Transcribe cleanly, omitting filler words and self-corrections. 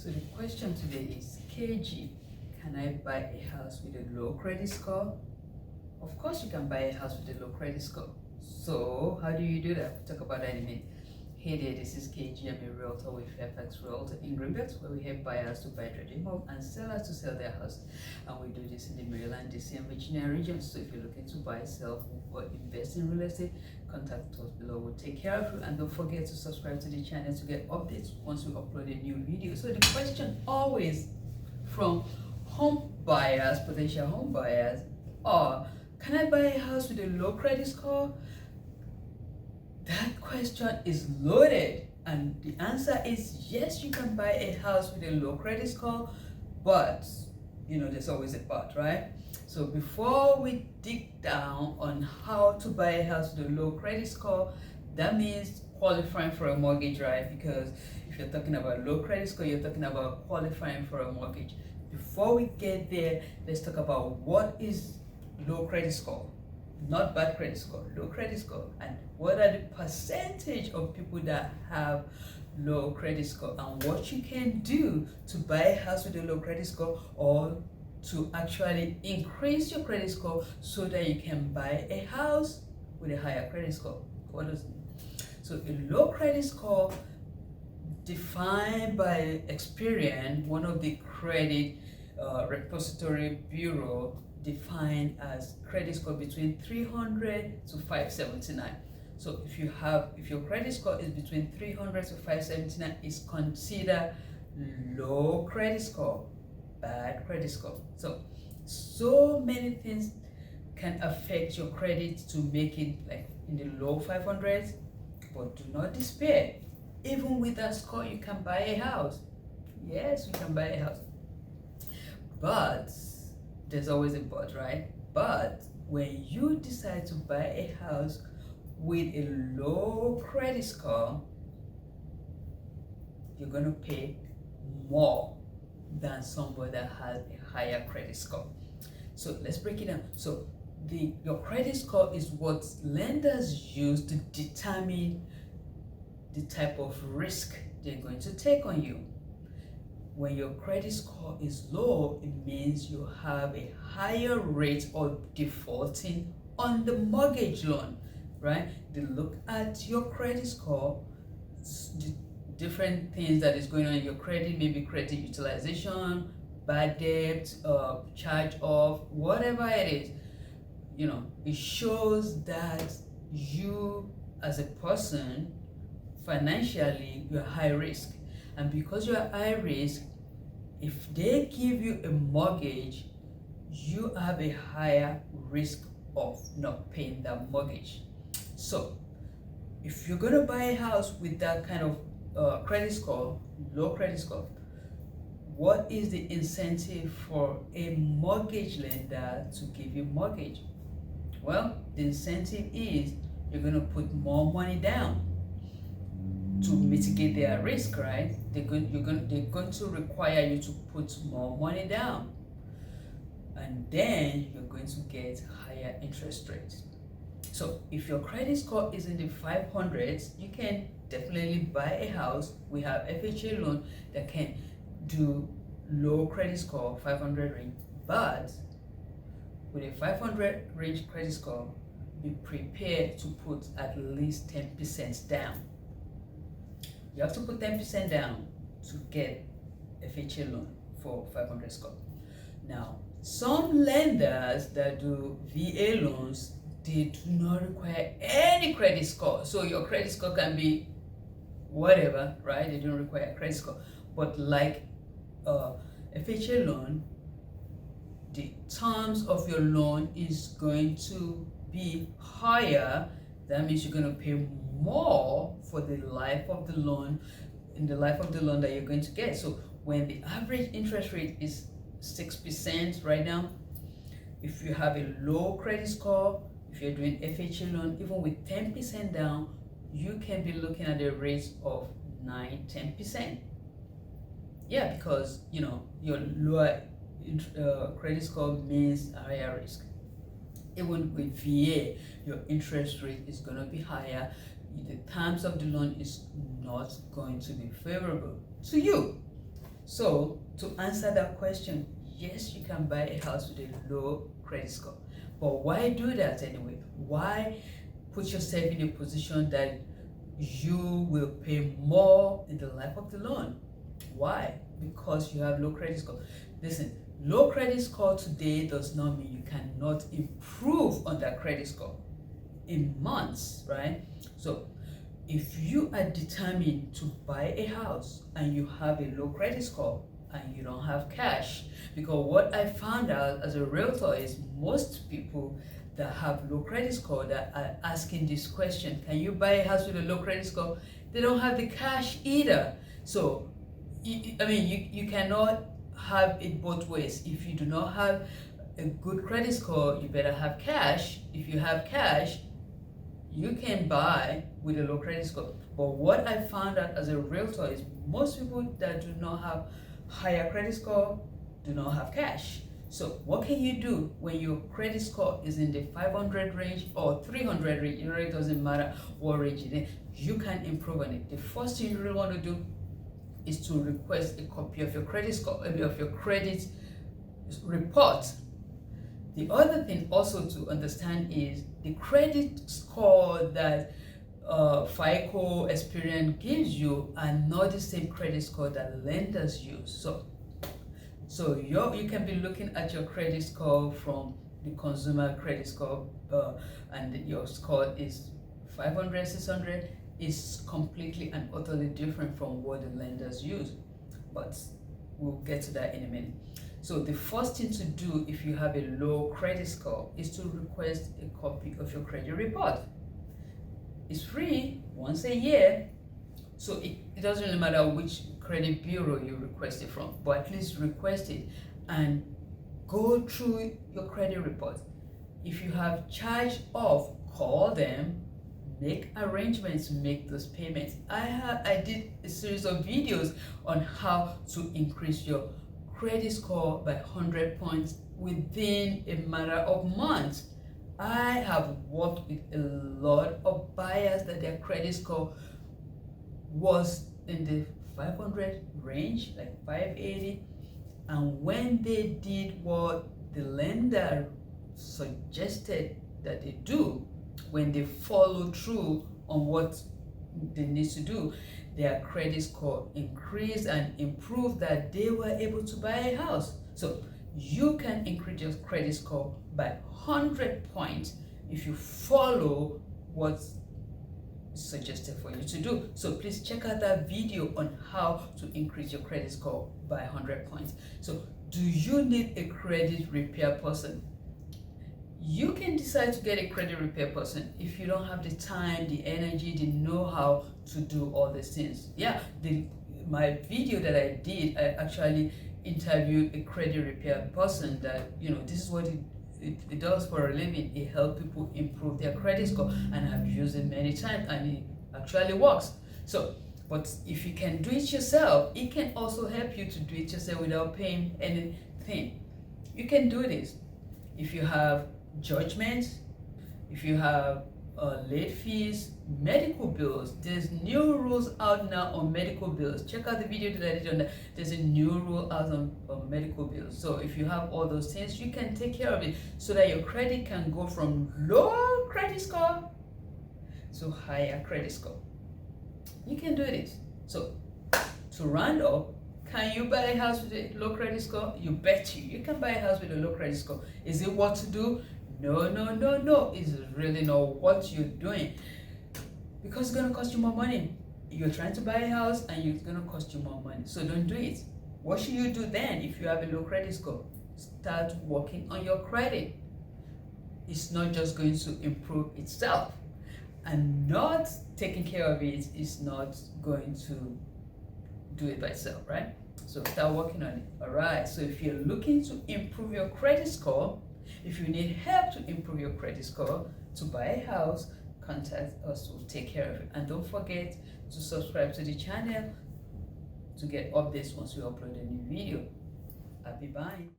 So the question today is, KG, can I buy a house with a low credit score? Of course you can buy a house with a low credit score. So how do you do that? We'll talk about that in a minute. Hey there, this is KG. I'm a realtor with Fairfax Realtor in Greenbelt, where we help buyers to buy a dream home and sellers to sell their house. And we do this in the Maryland, DC, and Virginia regions. So if you're looking to buy, sell, or invest in real estate, contact us below. We'll take care of you. And don't forget to subscribe to the channel to get updates once we upload a new video. So the question always from home buyers, potential home buyers, are, can I buy a house with a low credit score? That question is loaded, and the answer is yes, you can buy a house with a low credit score, but there's always a but, right? So before we dig down on how to buy a house with a low credit score, that means qualifying for a mortgage, right? Because if you're talking about low credit score, you're talking about qualifying for a mortgage. Before we get there, let's talk about what is low credit score. Not bad credit score, low credit score, and what are the percentage of people that have low credit score, and what you can do to buy a house with a low credit score, or to actually increase your credit score so that you can buy a house with a higher credit score. What does it mean? So a low credit score, defined by Experian, one of the credit repository bureau, defined as credit score between 300 to 579. So if your credit score is between 300 to 579, is considered low credit score, bad credit score. So many things can affect your credit to make it like in the low 500s, but do not despair. Even with that score, you can buy a house. Yes, you can buy a house, but there's always a but, right? But when you decide to buy a house with a low credit score, you're going to pay more than somebody that has a higher credit score. So let's break it down. So your credit score is what lenders use to determine the type of risk they're going to take on you. When your credit score is low, it means you have a higher rate of defaulting on the mortgage loan, right? They look at your credit score, the different things that is going on in your credit, maybe credit utilization, bad debt, charge off, whatever it is. It shows that you as a person, financially, you're high risk. And because you're high risk, if they give you a mortgage, you have a higher risk of not paying that mortgage. So if you're going to buy a house with that kind of credit score, low credit score, what is the incentive for a mortgage lender to give you mortgage? Well, the incentive is you're going to put more money down to mitigate their risk, right? They're going to require you to put more money down, and then you're going to get higher interest rates. So if your credit score is in the 500s, you can definitely buy a house. We have FHA loan that can do low credit score, 500 range, but with a 500 range credit score, be prepared to put at least 10% down. You have to put 10% down to get FHA loan for 500 score. Now, some lenders that do VA loans, they do not require any credit score. So your credit score can be whatever, right? They don't require a credit score. But like FHA loan, the terms of your loan is going to be higher. That means you're going to pay more for the life of the loan, in the life of the loan that you're going to get. So when the average interest rate is 6% right now, if you have a low credit score, if you're doing FHA loan, even with 10% down, you can be looking at a rate of 9-10%. Yeah, because your lower credit score means a higher risk. Even with VA, your interest rate is going to be higher. The terms of the loan is not going to be favorable to you. So to answer that question, yes, you can buy a house with a low credit score. But why do that anyway? Why put yourself in a position that you will pay more in the life of the loan? Why? Because you have low credit score. Listen, low credit score today does not mean you cannot improve on that credit score in months, right? So if you are determined to buy a house and you have a low credit score and you don't have cash, because what I found out as a realtor is most people that have low credit score that are asking this question, can you buy a house with a low credit score? They don't have the cash either. So you cannot have it both ways. If you do not have a good credit score, you better have cash. If you have cash, you can buy with a low credit score. But what I found out as a realtor is most people that do not have higher credit score do not have cash. So what can you do when your credit score is in the 500 range or 300 range? It really doesn't matter what range it is. You can improve on it. The first thing you really want to do is to request a copy of your credit score, of your credit report. The other thing also to understand is the credit score that FICO Experian gives you are not the same credit score that lenders use. So you can be looking at your credit score from the consumer credit score, and your score is 500, 600, is completely and utterly different from what the lenders use. But we'll get to that in a minute. So the first thing to do if you have a low credit score is to request a copy of your credit report. It's free once a year, so it doesn't really matter which credit bureau you request it from, but at least request it and go through your credit report. If you have charged off, call them, make arrangements to make those payments. I did a series of videos on how to increase your credit score by 100 points within a matter of months. I have worked with a lot of buyers that their credit score was in the 500 range, like 580, and when they did what the lender suggested that they do, when they follow through on what they need to do, their credit score increased and improved, that they were able to buy a house. So you can increase your credit score by 100 points if you follow what's suggested for you to do. So please check out that video on how to increase your credit score by 100 points. So do you need a credit repair person? You can decide to get a credit repair person if you don't have the time, the energy, the know-how to do all these things. Yeah, my video that I did, I actually interviewed a credit repair person that, this is what it does for a living. It helps people improve their credit score, and I've used it many times and it actually works. So, but if you can do it yourself, it can also help you to do it yourself without paying anything. You can do this if you have judgments, if you have late fees, medical bills. There's new rules out now on medical bills. Check out the video that I did on that. There's a new rule out on medical bills. So if you have all those things, you can take care of it so that your credit can go from low credit score to higher credit score. You can do this. So to round up, can you buy a house with a low credit score? You bet you can buy a house with a low credit score. Is it what to do? No. It's really not what you're doing, because it's going to cost you more money. You're trying to buy a house and it's going to cost you more money. So don't do it. What should you do then if you have a low credit score? Start working on your credit. It's not just going to improve itself, and not taking care of it is not going to do it by itself, right? So start working on it. All right. So if you're looking to improve your credit score, if you need help to improve your credit score to buy a house, contact us. We'll take care of it. And don't forget to subscribe to the channel to get updates once we upload a new video. I'll be buying.